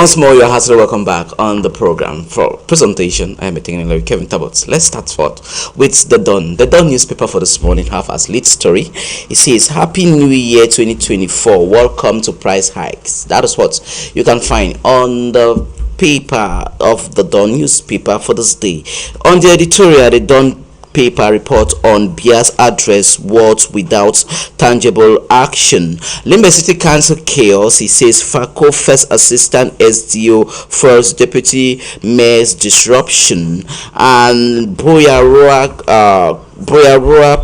Once more, you're heartily welcome back on the program. For presentation, I am attending Kevin Tabot. Let's start forth with the Dawn. The Dawn newspaper for this morning have as lead story. It says, Happy New Year 2024. Welcome to price hikes. That is what you can find on the paper of the Dawn newspaper for this day. On the editorial, the Dawn paper report on Bia's address words without tangible action. Limbe City Council chaos. He says FACO first assistant SDO first deputy mayor's disruption, and Boyarua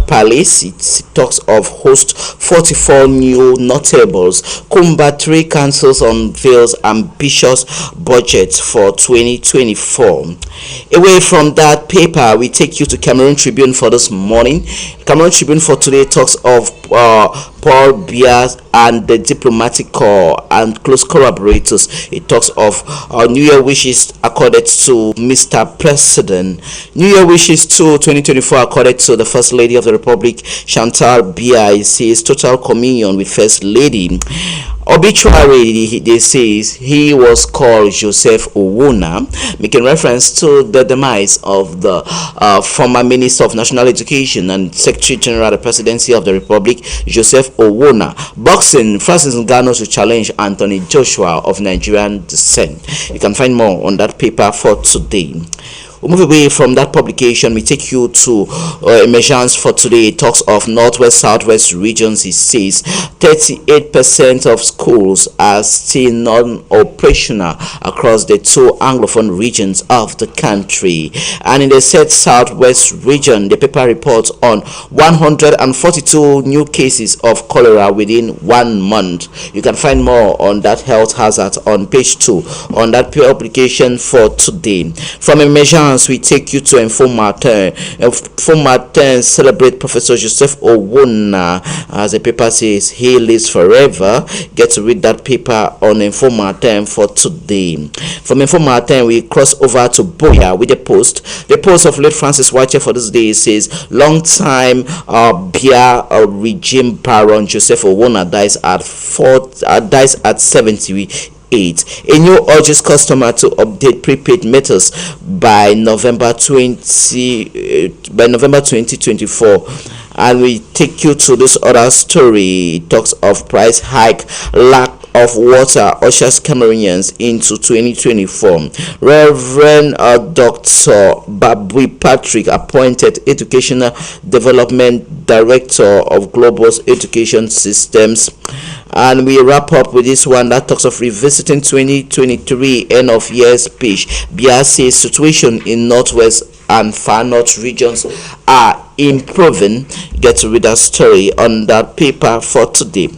Palace, it talks of host 44 new notables. Kumba 3 councils unveils ambitious budget for 2024. Away from that paper, we take you to Cameroon Tribune for this morning. Cameroon Tribune for today talks of Paul Biya and the diplomatic corps and close collaborators. It talks of New Year wishes accorded to Mr. President. New Year wishes to 2024 accorded to the First Lady of the Republic, Chantal Biya. It says total communion with First Lady. Obituary, they says he was called Joseph Owona, making reference to the demise of the former Minister of National Education and Secretary General of the Presidency of the Republic, Joseph Owona. Boxing, Francis Ngannou to challenge Anthony Joshua of Nigerian descent. You can find more on that paper for today. We move away from that publication. We take you to emergence for today. It talks of northwest southwest regions. It says 38% of schools are still non-operational across the two anglophone regions of the country. And in the said southwest region, the paper reports on 142 new cases of cholera within 1 month. You can find more on that health hazard on page 2 on that publication for today. From emergence, we take you to Info Martin. Info Martin celebrate Professor Joseph Owona. As the paper says, he lives forever. Get to read that paper on Info Martin for today. From Info Martin, we cross over to Boya with the post. The post of late Francis Wache for this day says, long time Bia regime baron Joseph Owona dies at 70. A new urges customer to update prepaid meters by November 2024. And we take you to this other story. It talks of price hike, lack of water ushers Cameroonians into 2024. Reverend Dr. Babui Patrick appointed Educational Development Director of Global Education Systems. And we wrap up with this one that talks of revisiting 2023 end of year speech. Biya says situation in northwest and far north regions are improving. Get to read that story on that paper for today.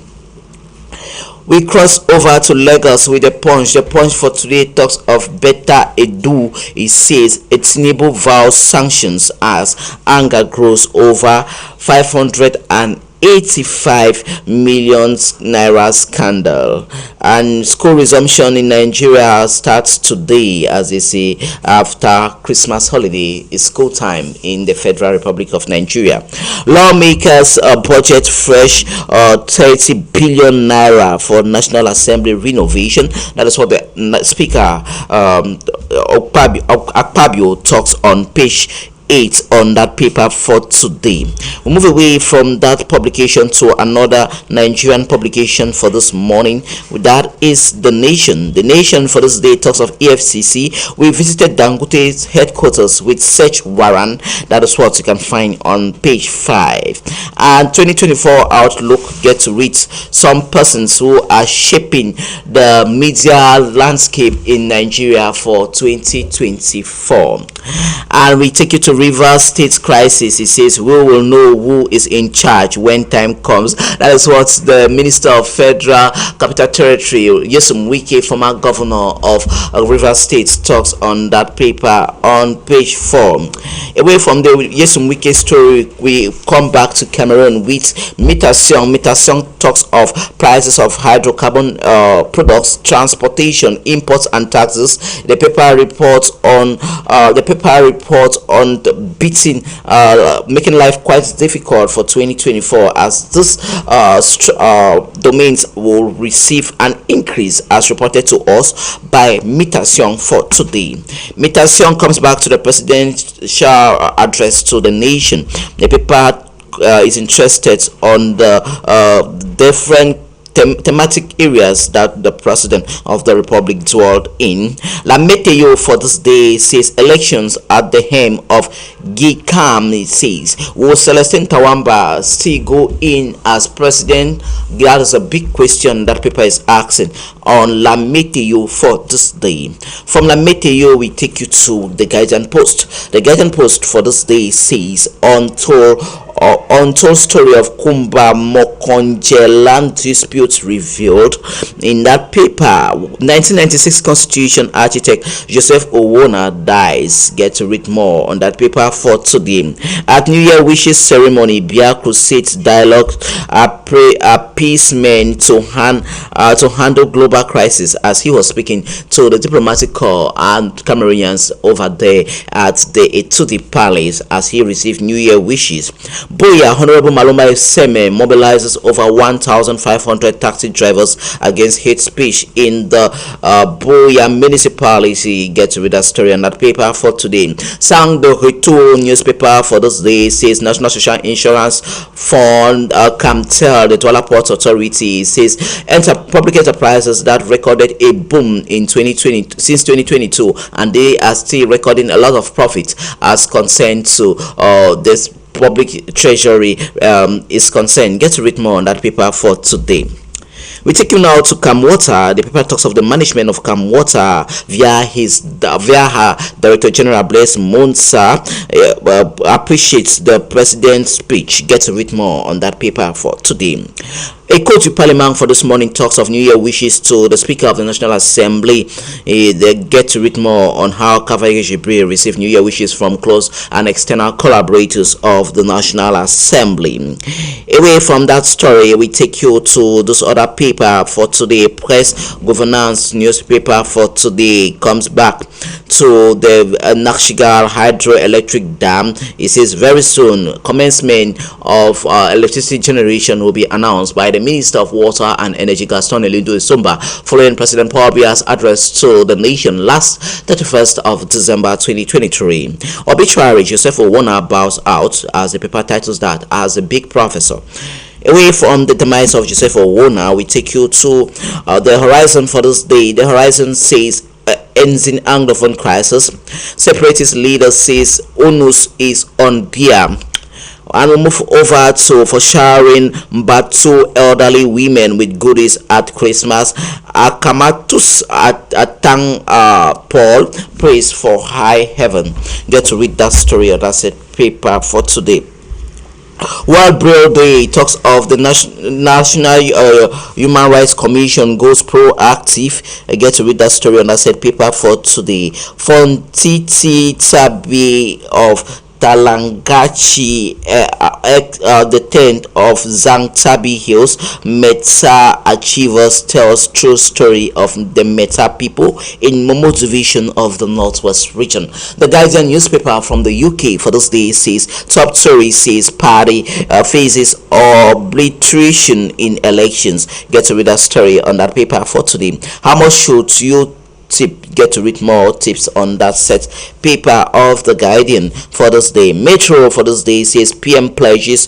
We cross over to Lagos with the Punch. The Punch for today talks of better edu. It says Tinubu vows sanctions as anger grows over 585 million naira scandal. And school resumption in Nigeria starts today, as they say, after Christmas holiday. Is school time in the Federal Republic of Nigeria. Lawmakers budget fresh 30 billion naira for National Assembly renovation. That is what the Speaker Akpabio talks on page 8 on that paper for today. We move away from that publication to another Nigerian publication for this morning. That is The Nation. The Nation for this day talks of EFCC. We visited Dangote's headquarters with search warrant. That is what you can find on page 5. And 2024 outlook, get to read some persons who are shaping the media landscape in Nigeria for 2024. And we take you to Rivers State crisis, it says we will know who is in charge when time comes. That is what the Minister of Federal Capital Territory, Nyesom Wike, former governor of Rivers State, talks on that paper on page 4. Away from the Nyesom Wike story, we come back to Cameroon with Mitaseong. Mitaseong talks of prices of hydrocarbon products, transportation, imports and taxes. The paper reports on the beating, making life quite difficult for 2024, as this domains will receive an increase as reported to us by Mitaseong for today. Mitaseong comes back to the presidential address to the nation. The paper is interested on the different thematic areas that the president of the republic dwelled in. La Meteo for this day says elections at the helm of GICAM. It says, will Celestine Tawamba still go in as president? That is a big question that paper is asking on La Meteo for this day. From La Meteo, we take you to the Guardian Post. The Guardian Post for this day says untold story of Kumba Mokonje land disputes revealed. In that paper, 1996 Constitution architect Joseph Owona dies. Get to read more on that paper for today. At New Year wishes ceremony, Bia Crusades dialogue appeasement to handle global crisis, as he was speaking to the diplomatic corps and Cameroonians over there at the Etudi Palace as he received New Year wishes. Boya Honorable Maluma Seme mobilizes over 1,500 taxi drivers against hate speech in the Boya municipality. Get to read that story on that paper for today. Sang the Retour newspaper for this day says National Social Insurance Fund, Camtel, the Douala Port Authority, says public enterprises that recorded a boom in 2020 since 2022, and they are still recording a lot of profit as concerned to this public treasury is concerned. Get to read more on that paper for today. We take you now to Camwater. The paper talks of the management of Camwater via her Director General Blaise Monsa appreciates the president's speech. Get to read more on that paper for today. A quote to Parliament for this morning talks of New Year wishes to the Speaker of the National Assembly. They get to read more on how Cavalier Jibril received New Year wishes from close and external collaborators of the National Assembly. Away from that story, we take you to this other paper for today. Press Governance newspaper for today comes back to the Nakshigal hydroelectric dam. It says very soon commencement of electricity generation will be announced by the Minister of Water and Energy, Gaston Elindo Isumba, following President Paul Biya's address to the nation last 31st of December 2023. Obituary: Joseph Owona bows out, as the paper titles that, as a big professor. Away from the demise of Joseph Owona, we take you to the Horizon for this day. The Horizon says ends in Anglophone crisis. Separatist leader says onus is on Biya. And we'll move over to for showering Mbatu elderly women with goodies at Christmas. Akamatus Atang Paul prays for high heaven. Get to read that story or that's a paper for today. World Braille Day talks of the National Human Rights Commission goes proactive. I get to read that story on that said paper for today. Fontiti Tabi of Talangachi, the 10th of Zangtabi Hills, Meta Achievers tells true story of the Meta people in Momo division of the Northwest region. The Guardian newspaper from the UK for this day says top story says party faces obliteration in elections. Get to read that story on that paper for today. How much should you get to read more tips on that set paper of the Guardian for this day? Metro for this day says PM pledge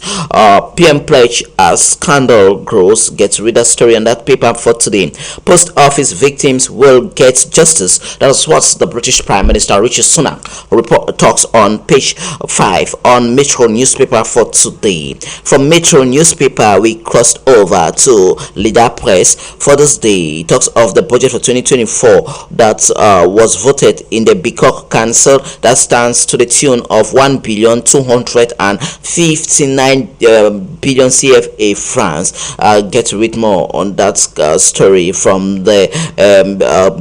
as scandal grows. Get to read that story on that paper for today. Post office victims will get justice. That's what the British Prime Minister Rishi Sunak report talks on page 5 on Metro newspaper for today. From Metro newspaper we crossed over to Leader Press for this day. It talks of the budget for 2024 that was voted in the Bicok Council, that stands to the tune of 1,259,000,000,000 CFA francs. Get to read more on that story from the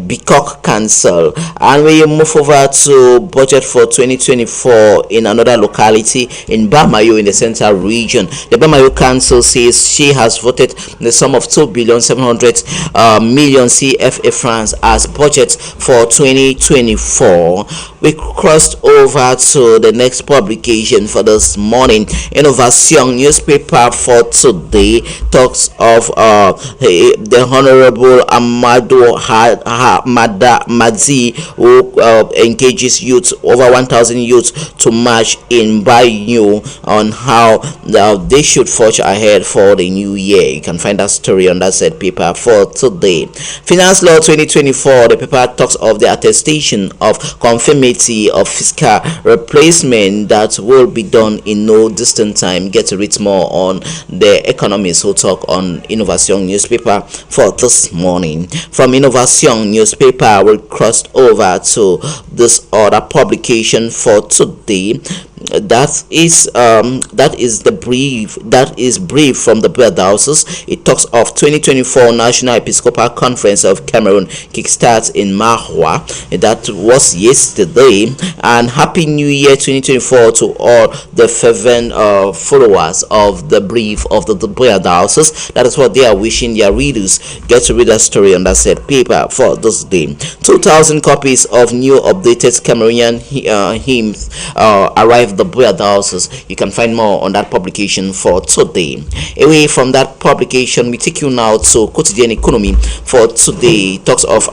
Bicok Council. And we move over to budget for 2024 in another locality in Bamayo in the Central Region. The Bamayo Council says she has voted the sum of 2,700,000,000 CFA francs as budget for 2024. We crossed over to the next publication for this morning. Innovation newspaper for today talks of the Honorable Amado Madzi, who engages youth, over 1,000 youth, to march in Bayu on how they should forge ahead for the new year. You can find that story on that said paper for today. Finance Law 2024, the paper talks of the attestation of conformity of fiscal replacement that will be done in no distant time. Get to read more on the economists who talk on Innovation newspaper for this morning. From Innovation newspaper, we crossed over to this other publication for today. That is the brief from the Bread Houses. It talks of 2024 National Episcopal Conference of Cameroon kickstarts in Mahwa. That was yesterday. And Happy New Year 2024 to all the fervent followers of the brief of the Bread Houses. That is what they are wishing their readers. Get to read that story on that said paper for this day. 2,000 copies of new updated Cameroonian hymns arrived the Bread Houses. You can find more on that publication for today. Away from that publication, we take you now to Quotidian Economy for today. It talks of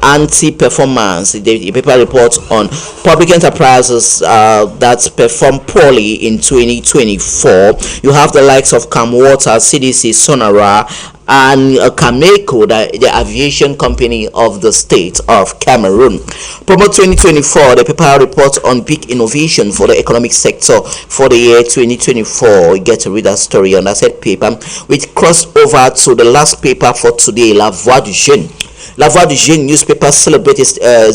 anti-performance. The paper reports on public enterprises that perform poorly in 2024. You have the likes of Camwater, CDC, Sonara, and Cameco, the aviation company of the state of Cameroon. Promo 2024, the paper reports on big innovation for the economic sector for the year 2024. You get to read that story on that said paper, which crossed over to the last paper for today, La Voix du Jeune. La Voix du Jeune newspaper celebrates a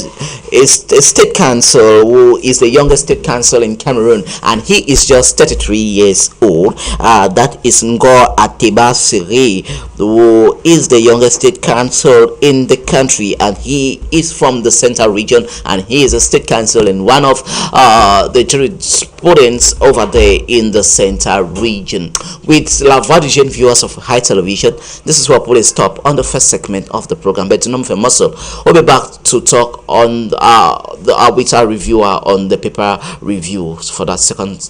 state council who is the youngest state council in Cameroon, and he is just 33 years old. That is Ngor Ateba Siri, who is the youngest state council in the country, and he is from the Central Region, and he is a state council in one of the jurisprudence over there in the Central Region. With La Voix du Jeune viewers of High Television, this is what put a stop on the first segment of the program. But for muscle, we'll be back to talk on with our reviewer on the paper reviews for that second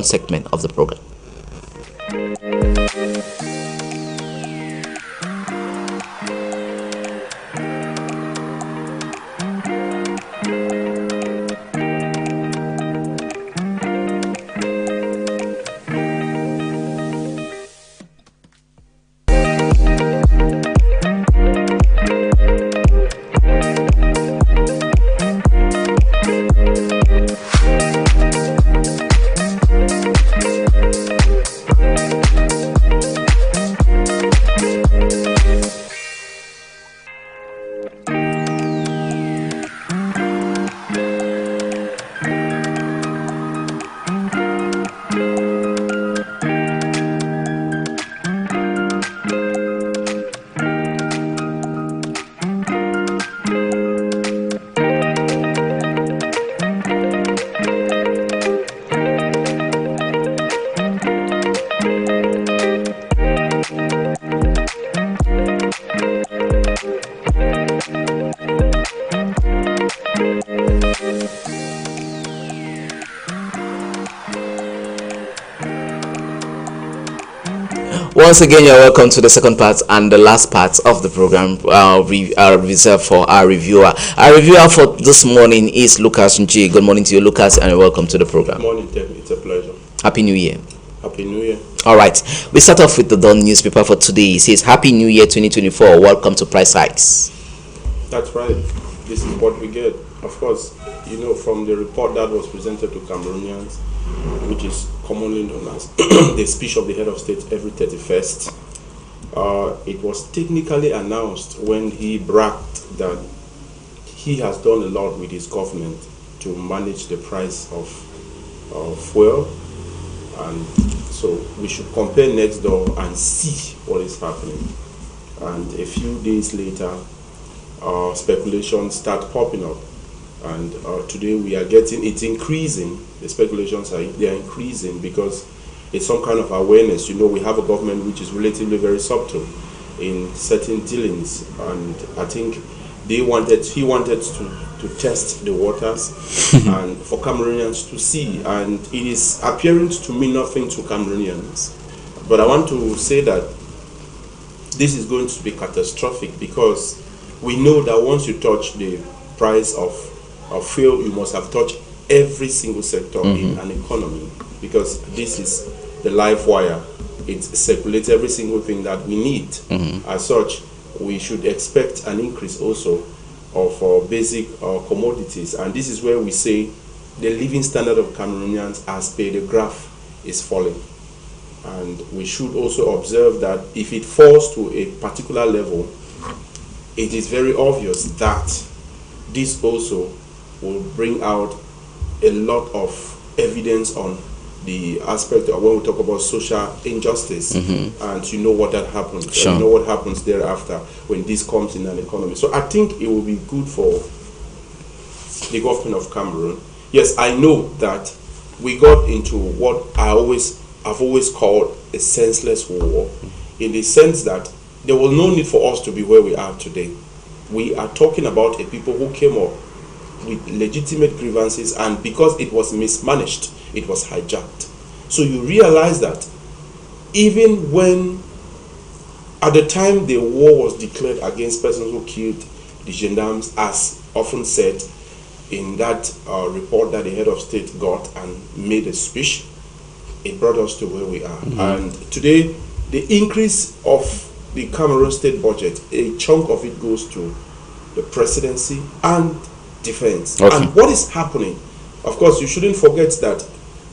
segment of the program. Once again, you're welcome to the second part and the last part of the program reserved for our reviewer. Our reviewer for this morning is Lucas Nji. Good morning to you, Lucas, and welcome to the program. Good morning, Tim. It's a pleasure. Happy New Year. Happy New Year. All right, we start off with the Dawn newspaper for today. It says, Happy New Year 2024. Welcome to price hikes. That's right. This is what we get. Of course, you know, from the report that was presented to Cameroonians, which is commonly known as the speech of the head of state every 31st, it was technically announced when he bragged that he has done a lot with his government to manage the price of fuel, and so we should compare next door and see what is happening. And a few days later, speculations start popping up, and today we are getting it's increasing. The speculations are increasing because it's some kind of awareness. We have a government which is relatively very subtle in certain dealings, and I think he wanted to test the waters and for Cameroonians to see, and it is appearing to mean nothing to Cameroonians. But I want to say that this is going to be catastrophic, because we know that once you touch the price of fuel, you must have touched every single sector in an economy, because this is the life wire. It circulates every single thing that we need. As such, we should expect an increase also of basic commodities, and this is where we say the living standard of Cameroonians as per the graph is falling. And we should also observe that if it falls to a particular level, it is very obvious that this also will bring out a lot of evidence on the aspect of when we talk about social injustice, and you know what that happens. Sure. You know what happens thereafter when this comes in an economy. So I think it will be good for the government of Cameroon. Yes, I know that we got into what I've always called a senseless war, in the sense that there was no need for us to be where we are today. We are talking about a people who came up with legitimate grievances, and because it was mismanaged, it was hijacked. So you realize that even when, at the time the war was declared against persons who killed the gendarmes, as often said in that report that the head of state got and made a speech, it brought us to where we are. And today, the increase of the Cameroon state budget, a chunk of it goes to the presidency and defense. Okay. And what is happening? Of course, you shouldn't forget that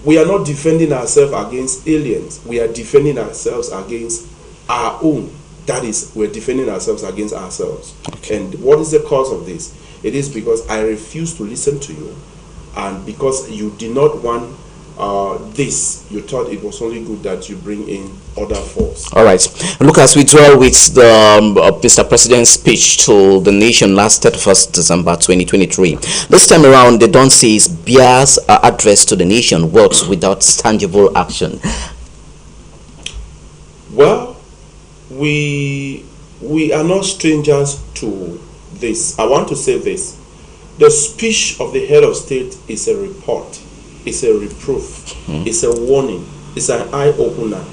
we are not defending ourselves against aliens. We are defending ourselves against our own. That is, we're defending ourselves against ourselves. Okay. And what is the cause of this? It is because I refuse to listen to you, and because you did not want this, you thought it was only good that you bring in other force. All right. Look, as we dwell with the Mr. President's speech to the nation last 31st December 2023. This time around, they don't say his Bia's address to the nation works without tangible action. Well, we are not strangers to this. I want to say this. The speech of the head of state is a report. It's a reproof. It's a warning. It's an eye-opener.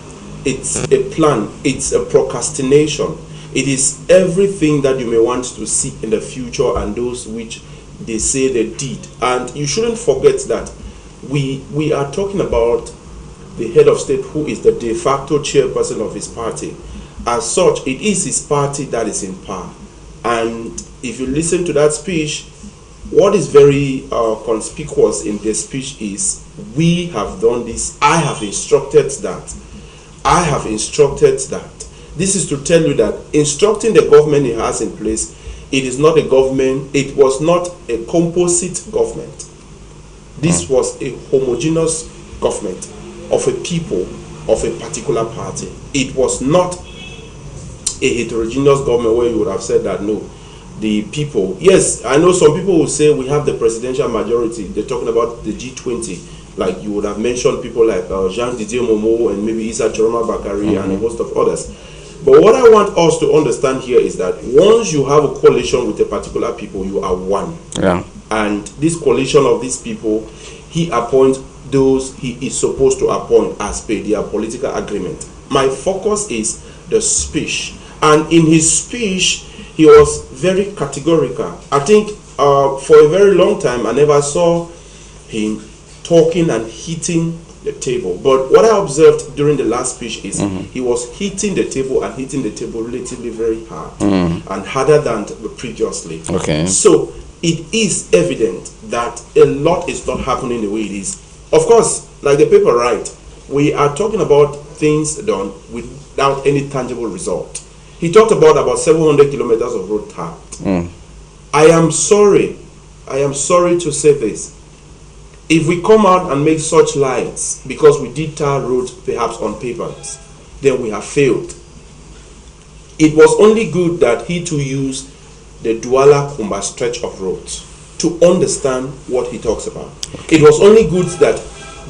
It's a plan. It's a procrastination. It is everything that you may want to see in the future, and those which they say they did. And you shouldn't forget that we are talking about the head of state, who is the de facto chairperson of his party. As such, it is his party that is in power. And if you listen to that speech, what is very conspicuous in the speech is, we have done this, I have instructed that, I have instructed that. This is to tell you that instructing the government he has in place, it is not a government, it was not a composite government. This was a homogeneous government of a people, of a particular party. It was not a heterogeneous government where you would have said that, no, the people, yes, I know some people will say we have the presidential majority. They're talking about the G20, like you would have mentioned people like Jean-Didier Momo and maybe Issa Chiroma Bakari and a host of others. But what I want us to understand here is that once you have a coalition with a particular people, you are one. Yeah. And this coalition of these people, he appoints those he is supposed to appoint as per their political agreement. My focus is the speech. And in his speech, he was very categorical. I think for a very long time, I never saw him talking and hitting the table. But what I observed during the last speech is he was hitting the table and hitting the table relatively very hard and harder than previously. Okay. So it is evident that a lot is not happening the way it is. Of course, like the paper write, we are talking about things done without any tangible result. He talked about 700 kilometers of road tapped. I am sorry to say this. If we come out and make such lights because we did tar roads perhaps on papers, then we have failed. It was only good that he too used the Douala Kumba stretch of roads to understand what he talks about. It was only good that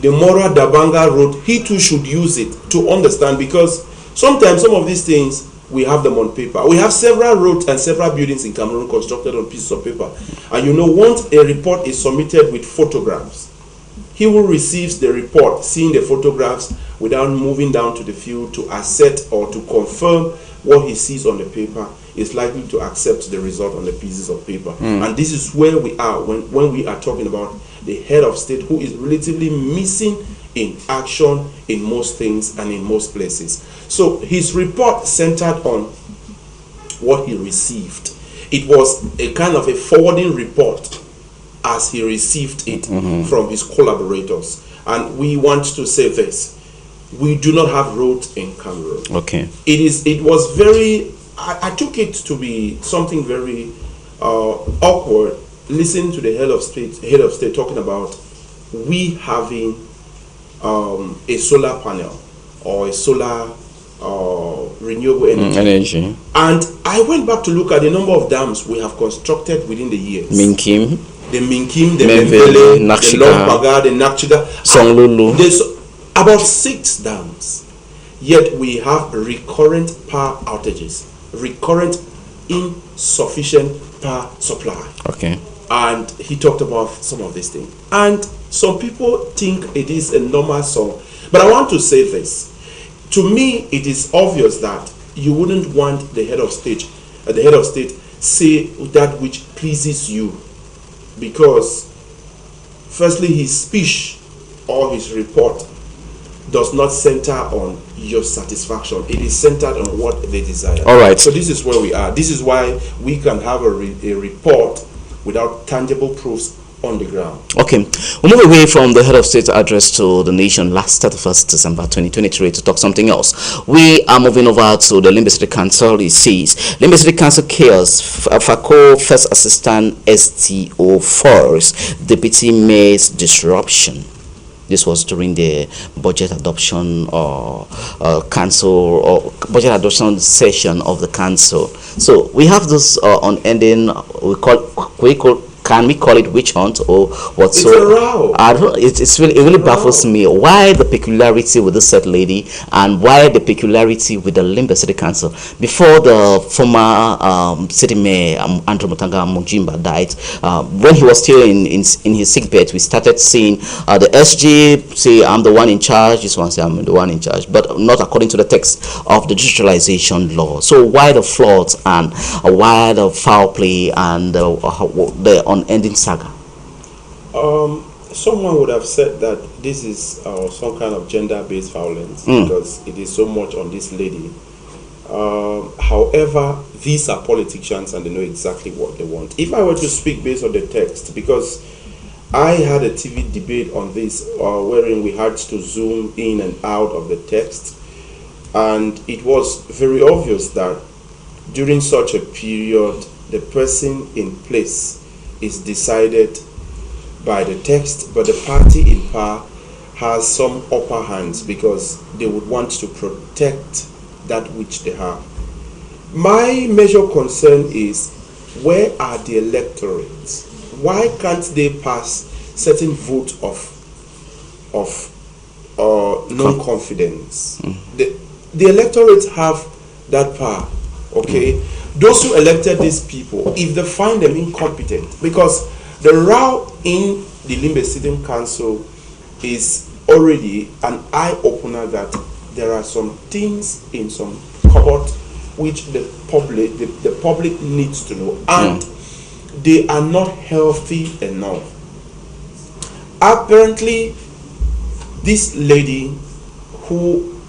the Mora Dabanga road, he too should use it to understand, because sometimes some of these things, we have them on paper. We have several roads and several buildings in Cameroon constructed on pieces of paper. And you know, once a report is submitted with photographs, he who receives the report, seeing the photographs without moving down to the field to assert or to confirm what he sees on the paper, is likely to accept the result on the pieces of paper. And this is where we are when we are talking about the head of state who is relatively missing in action in most things and in most places. So his report centered on what he received. It was a kind of a forwarding report as he received it from his collaborators. And we want to say this: we do not have roads in Cameroon. Okay. It was very, I took it to be something very awkward listening to the head of state talking about we having a solar panel or a solar renewable energy. And I went back to look at the number of dams we have constructed within the years. Minkim, the Memvele, Nakshiga, the Lombaga, the Nakshiga, Songlulu. There's about 6 dams. Yet we have recurrent power outages, recurrent insufficient power supply. Okay. And he talked about some of these things. And some people think it is a normal song. But I want to say this. To me, it is obvious that you wouldn't want the head of state say that which pleases you, because firstly, his speech or his report does not center on your satisfaction. It is centered on what they desire. All right. So this is where we are. This is why we can have a report without tangible proofs on the ground. Okay, we'll move away from the head of state address to the nation last 31st December 2023 to talk something else. We are moving over to the Limbe City Council. It says Limbe City Council chaos, FACO First Assistant STO Force Deputy Mayor's disruption. This was during the budget adoption council or budget adoption session of the council. So we have this unending. Can we call it witch hunt or what? It's a row. It really baffles me. Why the peculiarity with this said lady, and why the peculiarity with the Limbe City Council? Before the former city mayor Andrew Mutanga Mujimba died, when he was still in his sick bed, we started seeing the SG say, "I'm the one in charge." This one say, "I'm the one in charge," but not according to the text of the digitalization law. So why the floods and why the foul play and the unending saga? Someone would have said that this is some kind of gender-based violence because it is so much on this lady. However, these are politicians and they know exactly what they want. If I were to speak based on the text, because I had a TV debate on this wherein we had to zoom in and out of the text, and it was very obvious that during such a period, the person in place is decided by the text, but the party in power has some upper hands because they would want to protect that which they have. My major concern is, where are the electorates? Why can't they pass certain vote of non-confidence? The electorates have that power, okay? Those who elected these people, if they find them incompetent, because the row in the Limbe City Council is already an eye-opener that there are some things in some cupboard which the public needs to know, and they are not healthy enough. Apparently, this lady who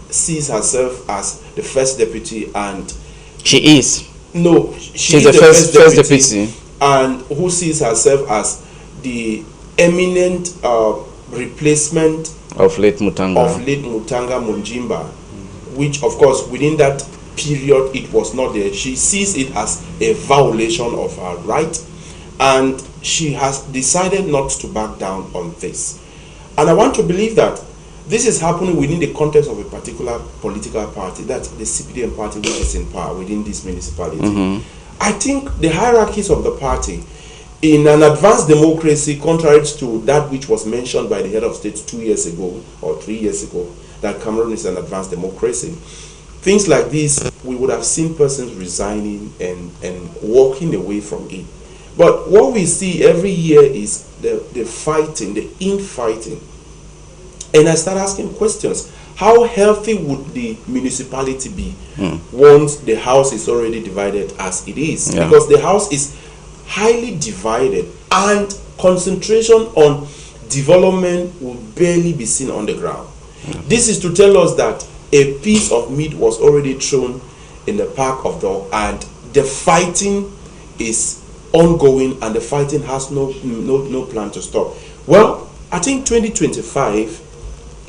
sees herself as the first deputy, and she is. No, she's the first deputy. And who sees herself as the eminent replacement of late Mutanga Mujimba, which of course within that period it was not there. She sees it as a violation of her right, and she has decided not to back down on this. And I want to believe that this is happening within the context of a particular political party, that's the CPDM party, which is in power within this municipality. I think the hierarchies of the party in an advanced democracy, contrary to that which was mentioned by the head of state 2 years ago or 3 years ago, that Cameroon is an advanced democracy. Things like this, we would have seen persons resigning and walking away from it. But what we see every year is the fighting, the infighting. And I start asking questions. How healthy would the municipality be once the house is already divided as it is? Yeah. Because the house is highly divided and concentration on development will barely be seen on the ground. This is to tell us that a piece of meat was already thrown in the park of dog, and the fighting is ongoing, and the fighting has no plan to stop. Well, I think 2025,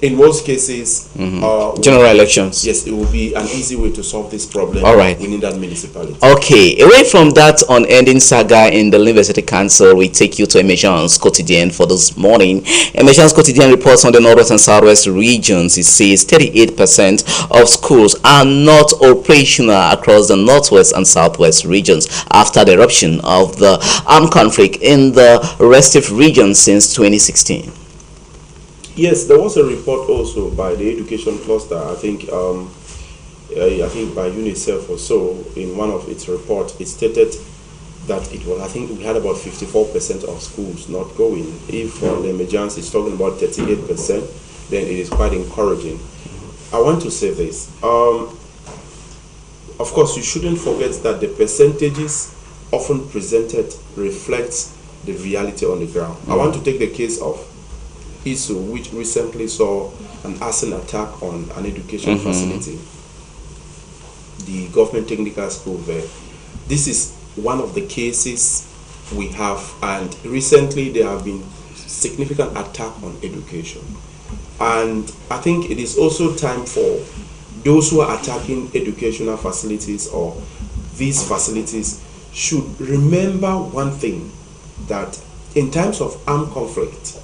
in most cases, General elections. yes, it will be an easy way to solve this problem. All right. Within that municipality. Okay, away from that unending saga in the University Council, we take you to Emergence Quotidien for this morning. Emergence Quotidien reports on the Northwest and Southwest regions. It says 38% of schools are not operational across the Northwest and Southwest regions after the eruption of the armed conflict in the restive region since 2016. Yes, there was a report also by the education cluster. I think by UNICEF or so. In one of its reports, it stated that it was. I think we had about 54% of schools not going. If the emergency is talking about 38%, then it is quite encouraging. I want to say this. Of course, you shouldn't forget that the percentages often presented reflects the reality on the ground. I want to take the case of ISU, which recently saw an arson attack on an education facility, the government technical school there. This is one of the cases we have, and recently there have been significant attack on education. And I think it is also time for those who are attacking educational facilities or these facilities should remember one thing, that in times of armed conflict,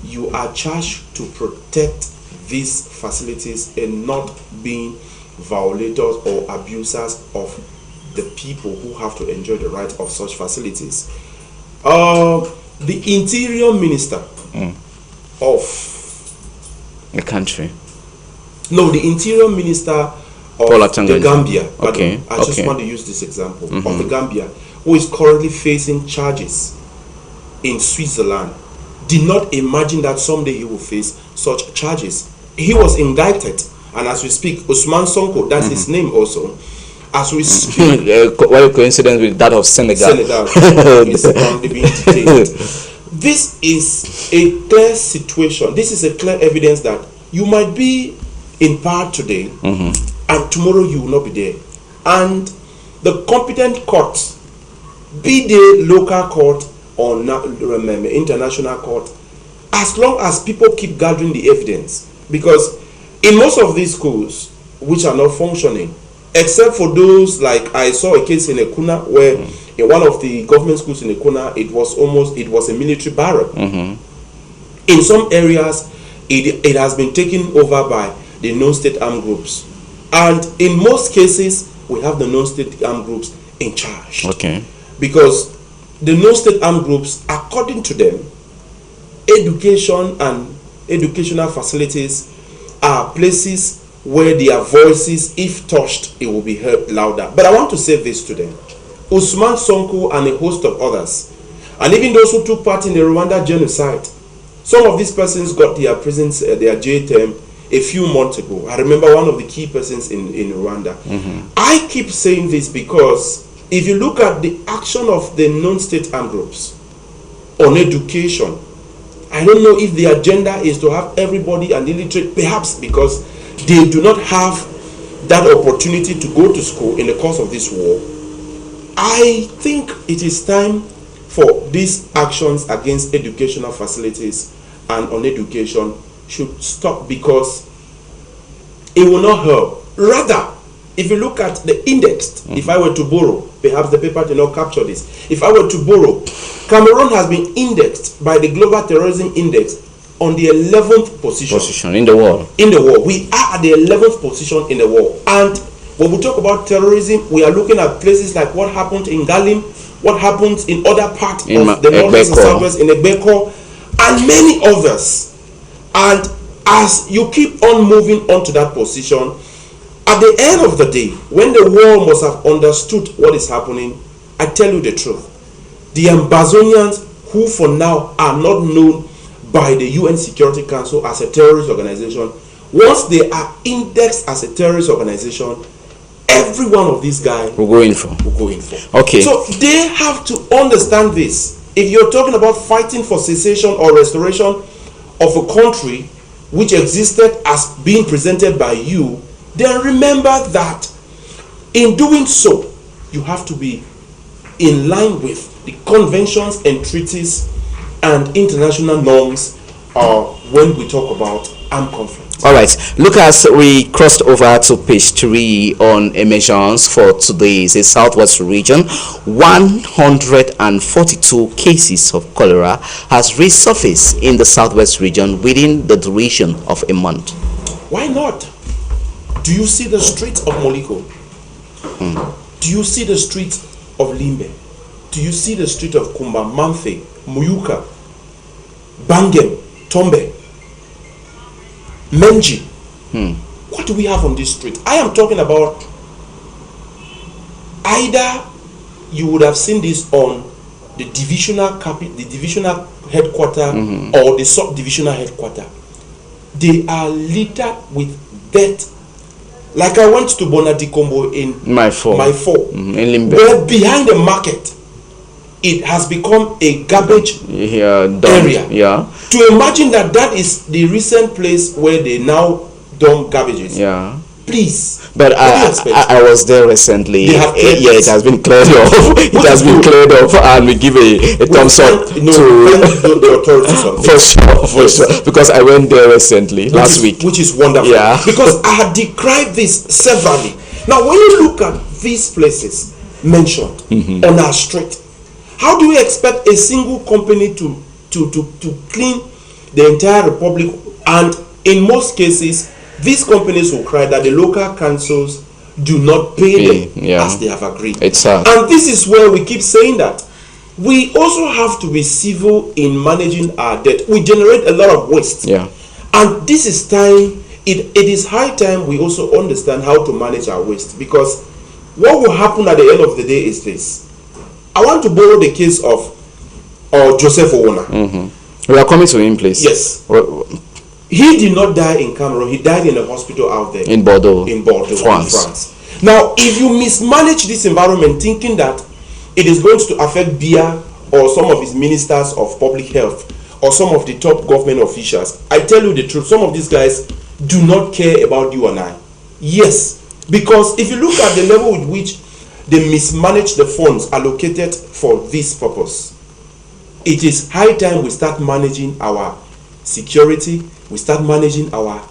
you are charged to protect these facilities and not being violators or abusers of the people who have to enjoy the right of such facilities. The interior minister of The country. no, the interior minister of the Gambia. Okay. I just want to use this example of the Gambia, who is currently facing charges in Switzerland, did not imagine that someday he will face such charges. He was indicted, and as we speak, Usman Sonko, that's his name also. As we speak, What a coincidence with that of Senegal. is currently being detained. This is a clear situation. This is a clear evidence that you might be in power today, and tomorrow you will not be there. And the competent courts, be they local court or international court, as long as people keep gathering the evidence, because in most of these schools which are not functioning, except for those, like I saw a case in Ekuna where in one of the government schools in Ekuna, it was a military barrack. In some areas, it has been taken over by the non-state armed groups, and in most cases we have the non-state armed groups in charge. Okay. Because the non-state armed groups, according to them, education and educational facilities are places where their voices, if touched, it will be heard louder. But I want to say this to them. Usman Sonko and a host of others, and even those who took part in the Rwanda genocide, some of these persons got their prisons, their jail term a few months ago. I remember one of the key persons in Rwanda. I keep saying this because if you look at the action of the non-state armed groups on education, I don't know if the agenda is to have everybody an illiterate, perhaps because they do not have that opportunity to go to school in the course of this war. I think it is time for these actions against educational facilities and on education should stop, because it will not help. Rather, if you look at the index, if I were to borrow, perhaps the paper did not capture this. If I were to borrow, Cameroon has been indexed by the Global Terrorism Index on the 11th position in the world. In the world, we are at the 11th position in the world. And when we talk about terrorism, we are looking at places like what happened in Galim, what happens in other parts of the northwest and southwest, in Egbeko, and many others. And as you keep on moving on to that position, at the end of the day, when the world must have understood what is happening, I tell you the truth, the Ambazonians, who for now are not known by the UN Security Council as a terrorist organization, once they are indexed as a terrorist organization, every one of these guys will go in for. Okay. So they have to understand this. If you're talking about fighting for cessation or restoration of a country which existed as being presented by you, then remember that in doing so, you have to be in line with the conventions and treaties and international norms when we talk about armed conflict. All right, Lucas, we crossed over to page 3 on emissions for today's Southwest region. 142 cases of cholera has resurfaced in the Southwest region within the duration of a month. Why not? Do you see the streets of Moliko? Do you see the streets of Limbe? Do you see the street of Kumba, Mamfe, Muyuka, Bangem, Tombe, Menji? What do we have on this street? I am talking about, either you would have seen this on the divisional headquarter or the sub-divisional headquarter. They are littered with death. Like I went to Bonadikombo in my four in Limbe, where behind the market it has become a garbage area. Yeah. To imagine that is the recent place where they now dump garbages. Yeah. Please. But I was there recently. It has been cleared off. It has been cleared off, and we give a thumbs up to the authorities on this. For sure. Because I went there recently last week, which is wonderful. Yeah. Because I had decried this severely. Now, when you look at these places mentioned on our street, how do we expect a single company to clean the entire republic? And in most cases, these companies will cry that the local councils do not pay them as they have agreed. It's sad. And this is where we keep saying that we also have to be civil in managing our debt. We generate a lot of waste. Yeah. And this is time, it is high time we also understand how to manage our waste, because what will happen at the end of the day is this. I want to borrow the case of Joseph Owona. We are coming to him, please. Yes. He did not die in Cameroon. He died in a hospital out there. In Bordeaux. France. Now, if you mismanage this environment thinking that it is going to affect Biya or some of his ministers of public health or some of the top government officials, I tell you the truth, some of these guys do not care about you and I. Yes. Because if you look at the level with which they mismanage the funds allocated for this purpose, it is high time we start managing our security, we start managing our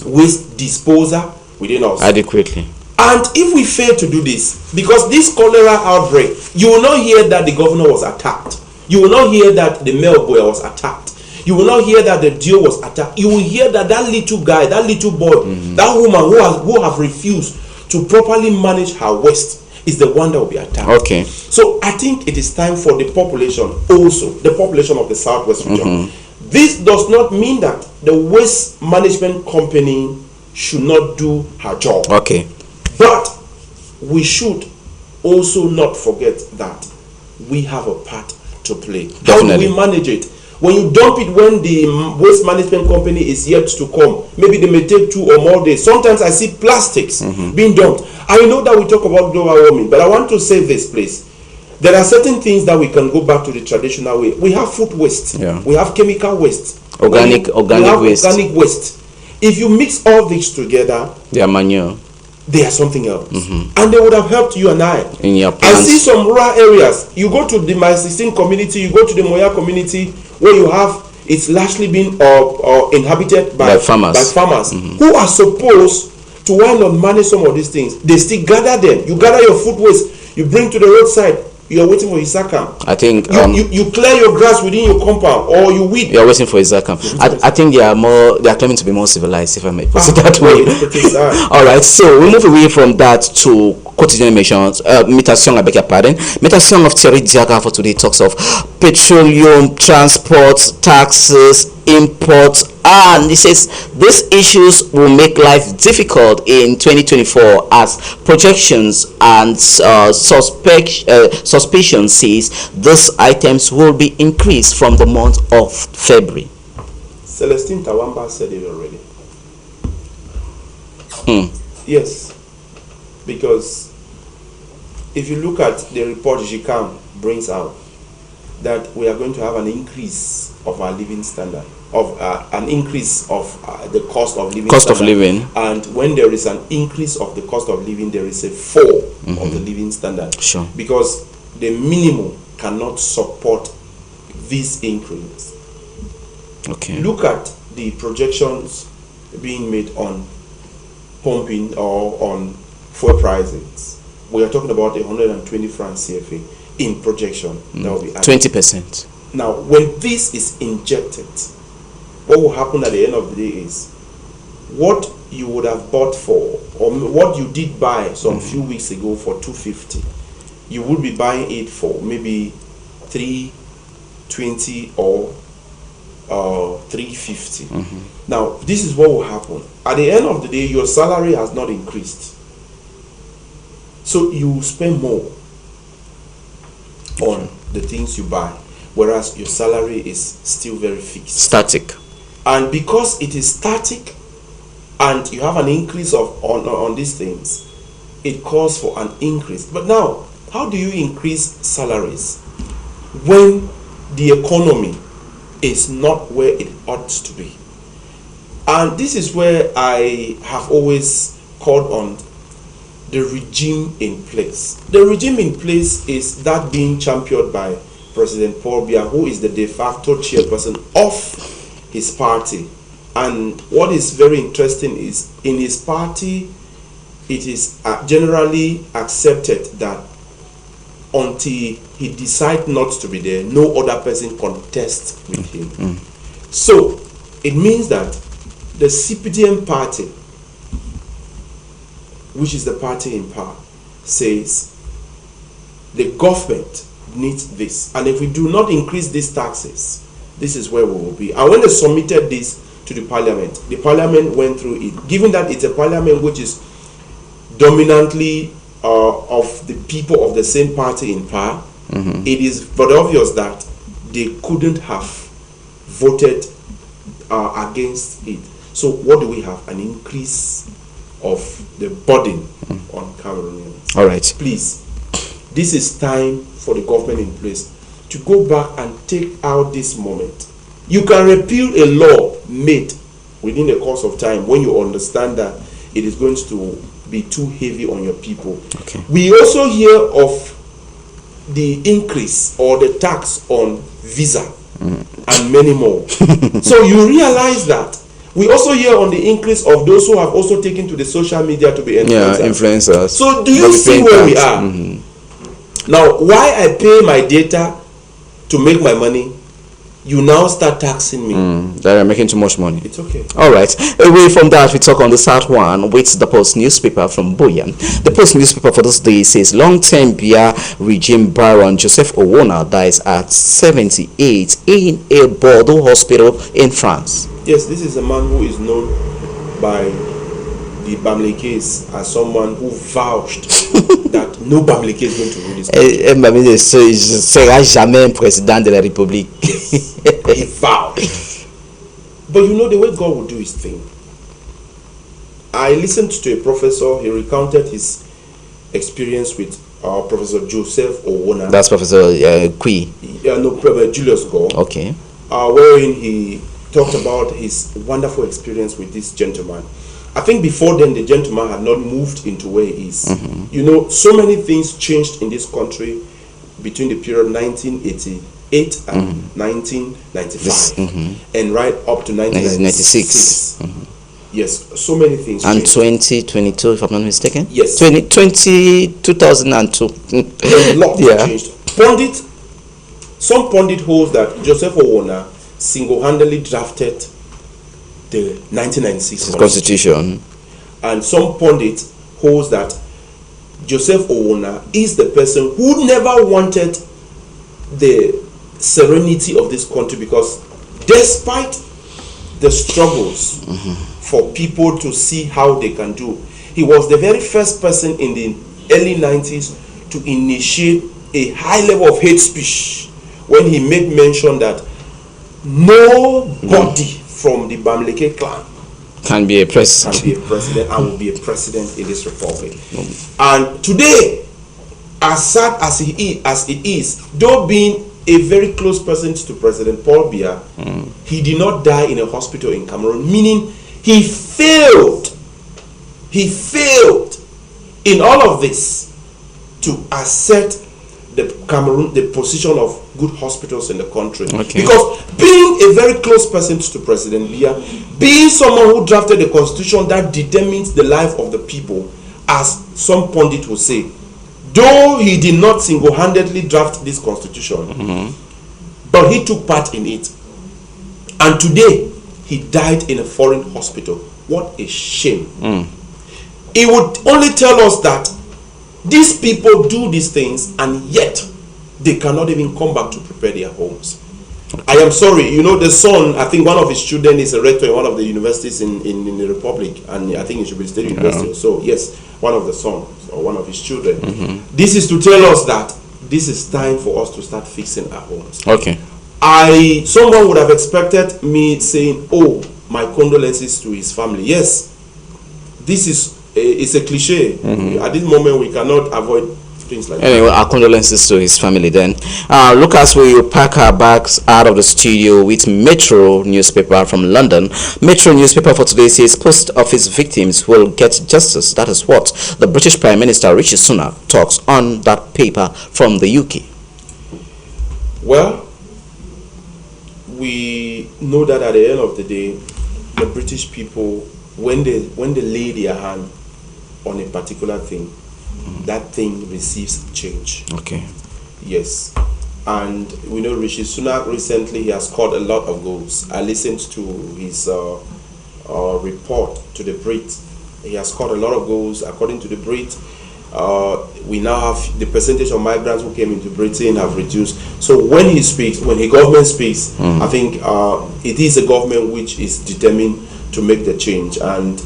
waste disposal within us adequately. And if we fail to do this, because this cholera outbreak, you will not hear that the governor was attacked. You will not hear that the mail boy was attacked. You will not hear that the DO was attacked. You will hear that little guy, that little boy, that woman who have refused to properly manage her waste is the one that will be attacked. Okay. So I think it is time for the population, also the population of the Southwest region. This does not mean that the waste management company should not do her job. Okay. But we should also not forget that we have a part to play. Definitely. How do we manage it? When you dump it when the waste management company is yet to come, maybe they may take 2 or more days. Sometimes I see plastics being dumped. I know that we talk about global warming, but I want to say this, please. There are certain things that we can go back to the traditional way. We have food waste. Yeah. We have chemical waste. Organic waste. Organic waste. If you mix all these together, they are manure. They are something else. And they would have helped you and I. In your plants. I see some rural areas. You go to the My 16 community, you go to the Moya community, where you have, it's largely been inhabited by farmers, who are supposed to why not manage some of these things? They still gather them. You gather your food waste, you bring to the roadside. You are waiting for Isakam. I think you clear your grass within your compound, or you weed. You are waiting for Isakam. I think they are claiming to be more civilized, if I may put it that way. All right, so we move away from that to quotidian emissions. Mutation, I beg your pardon. Mutation of Thierry Diaga for today talks of petroleum, transport, taxes, imports, and he says these issues will make life difficult in 2024 as projections and suspicion says these items will be increased from the month of February. Celestine Tawamba said it already. Yes, because if you look at the report GICAM brings out, that we are going to have an increase of our living standard, of an increase of the cost of living. And when there is an increase of the cost of living, there is a fall of the living standard. Sure. Because the minimum cannot support this increase. Okay. Look at the projections being made on pumping or on fuel prices. We are talking about 120 francs CFA in projection. That will be 20%. Now, when this is injected, what will happen at the end of the day is what you would have bought for, or what you did buy some few weeks ago for 250, you will be buying it for maybe 320 or 350. Now, this is what will happen. At the end of the day, your salary has not increased. So you spend more on the things you buy, whereas your salary is still very fixed. Static. And because it is static and you have an increase on these things, it calls for an increase. But now, how do you increase salaries when the economy is not where it ought to be? And this is where I have always called on the regime in place. The regime in place is that being championed by President Paul Biya, who is the de facto chairperson of his party. And what is very interesting is in his party, it is generally accepted that until he decides not to be there, no other person contests with him. So it means that the CPDM party, which is the party in power, says the government needs this, and if we do not increase these taxes, this is where we will be. And when they submitted this to the parliament went through it. Given that it's a parliament which is dominantly of the people of the same party in power, it is but obvious that they couldn't have voted against it. So what do we have? An increase of the burden on Cameroonians. All right. Please, this is time for the government in place to go back and take out this moment. You can repeal a law made within the course of time when you understand that it is going to be too heavy on your people. Okay. We also hear of the increase or the tax on visa and many more. So you realize that we also hear on the increase of those who have also taken to the social media to be influencers. Yeah, influencers. So do you see where we are? Now, why I pay my data to make my money, you now start taxing me. That are making too much money. It's okay. All right. Away from that, we talk on the third one with the Post newspaper from Buya. The Post newspaper for this day says long-term Biya regime baron Joseph Owona dies at 78 in a Bordeaux hospital in France. Yes, this is a man who is known by the Bamileke as someone who vouched that no Bamileke is going to rule this country. Il sera jamais un président de la République. Yes, he vouched. But you know the way God will do his thing. I listened to a professor, he recounted his experience with Professor Joseph Owona. That's Professor Kui. No, Professor Julius Gore. Okay. Wherein he talked about his wonderful experience with this gentleman. I think before then the gentleman had not moved into where he is. You know, so many things changed in this country between the period 1988 and 1995 and right up to 1996. Yes, so many things. And changed. 2022, if I'm not mistaken? Yes. 2002. A lot Yeah. changed. Some pundit holds that Joseph Owona single-handedly drafted the 1996 Constitution. and some pundit holds that Joseph Owona is the person who never wanted the serenity of this country, because despite the struggles for people to see how they can do, he was the very first person in the early 90s to initiate a high level of hate speech when he made mention that nobody from the Bamileke clan Can be a president. can be a president and will be a president in this republic. And today, as sad as it is, though being a very close person to President Paul Biya, he did not die in a hospital in Cameroon, meaning he failed in all of this to assert the position of good hospitals in the country. Okay. Because being a very close person to President Biya, being someone who drafted a constitution that determines the life of the people, as some pundit will say, though he did not single-handedly draft this constitution, but he took part in it. And today, he died in a foreign hospital. What a shame. It would only tell us that these people do these things and yet they cannot even come back to prepare their homes. I am sorry, the son, I think one of his children is a rector in one of the universities in the Republic, and I think it should be State University. So yes, one of the sons or one of his children. This is to tell us that this is time for us to start fixing our homes. Okay. Someone would have expected me saying, "Oh, my condolences to his family." Yes, this is it's a cliche. At this moment, we cannot avoid things like Anyway, our condolences to his family then. Lucas, we will pack our bags out of the studio with Metro newspaper from London. Metro newspaper for today says post office victims will get justice. That is what the British Prime Minister Rishi Sunak talks on that paper from the UK. Well, we know that at the end of the day, the British people, when they lay their hand on a particular thing, that thing receives change. Okay. Yes. And we know Rishi Sunak recently, he has scored a lot of goals. I listened to his report to the Brit. He has scored a lot of goals. According to the Brit, we now have the percentage of migrants who came into Britain have reduced. So when he speaks, when the government speaks, I think it is a government which is determined to make the change. And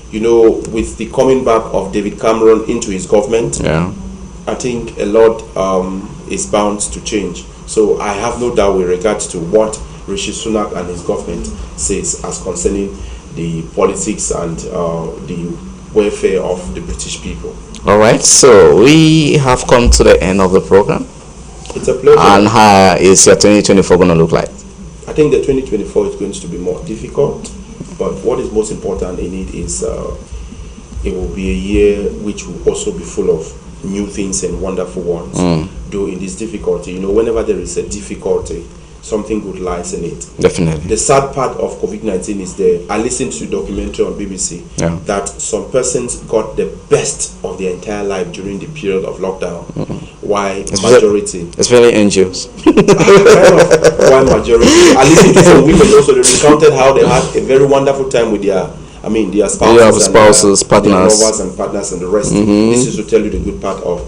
with the coming back of David Cameron into his government, I think a lot is bound to change. So I have no doubt with regards to what Rishi Sunak and his government says as concerning the politics and the welfare of the British people. All right, so we have come to the end of the program. It's a pleasure. And how is your 2024 going to look like? I think the 2024 is going to be more difficult, but what is most important in it is it will be a year which will also be full of new things and wonderful ones. Though in this difficulty, whenever there is a difficulty, something good lies in it. Definitely. The sad part of COVID-19 is I listened to a documentary on BBC that some persons got the best of their entire life during the period of lockdown. Why majority? It's very NGOs. Why majority? I listened to some women also. They recounted how they had a very wonderful time with their spouses, partners, their lovers and partners and the rest. This is to tell you the good part of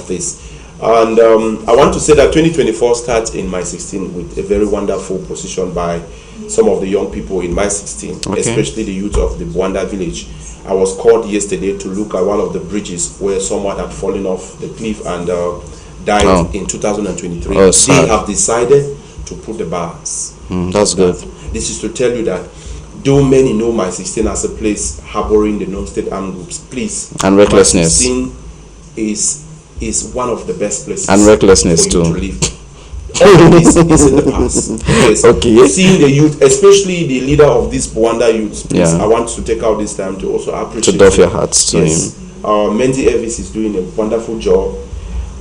this. And I want to say that 2024 starts in My 16 with a very wonderful position by some of the young people in My 16, especially the youth of the Bwanda village. I was called yesterday to look at one of the bridges where someone had fallen off the cliff and died in 2023. They have decided to put the bars. That's good. This is to tell you that though many know My 16 as a place harboring the non-state armed groups, please. And recklessness. My 16 is one of the best places. And recklessness for you too. to live. All this is in the past. Yes. Okay. Seeing the youth, especially the leader of this Bwanda youth, please, I want to take out this time to also appreciate. To doff your hats to him. Mendy Elvis is doing a wonderful job.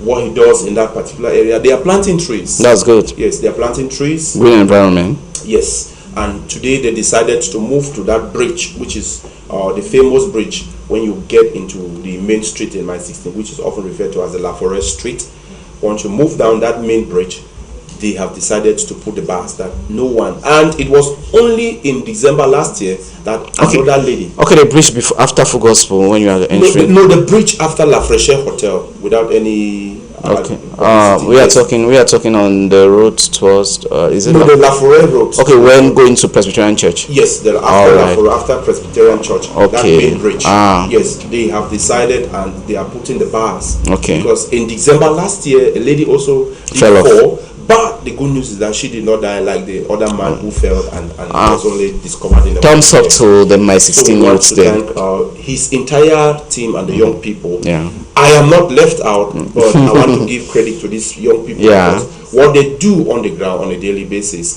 What he does in that particular area, they are planting trees. That's good. Yes, they are planting trees. Green environment. Yes. and today they decided to move to that bridge, which is the famous bridge when you get into the main street in Mile 16, which is often referred to as the La Forest Street. Once you move down that main bridge, they have decided to put the bars that no one, and it was only in December last year that another lady. Okay, the bridge before, after Full Gospel, when you are entering. No, the bridge after La Fraîcheur Hotel, without any. Okay. We are talking on the road towards. Is it? No, the La Forêt road. Okay, when going to Presbyterian Church. Yes, after Presbyterian Church. Okay. That main bridge. Yes, they have decided and they are putting the bars. Okay. Because in December last year, a lady also fell off. But the good news is that she did not die like the other man who fell and was only discovered in the thumbs up to the My 16 youths there. Thank his entire team and the young people. Yeah. I am not left out, but I want to give credit to these young people. Yeah. Because what they do on the ground on a daily basis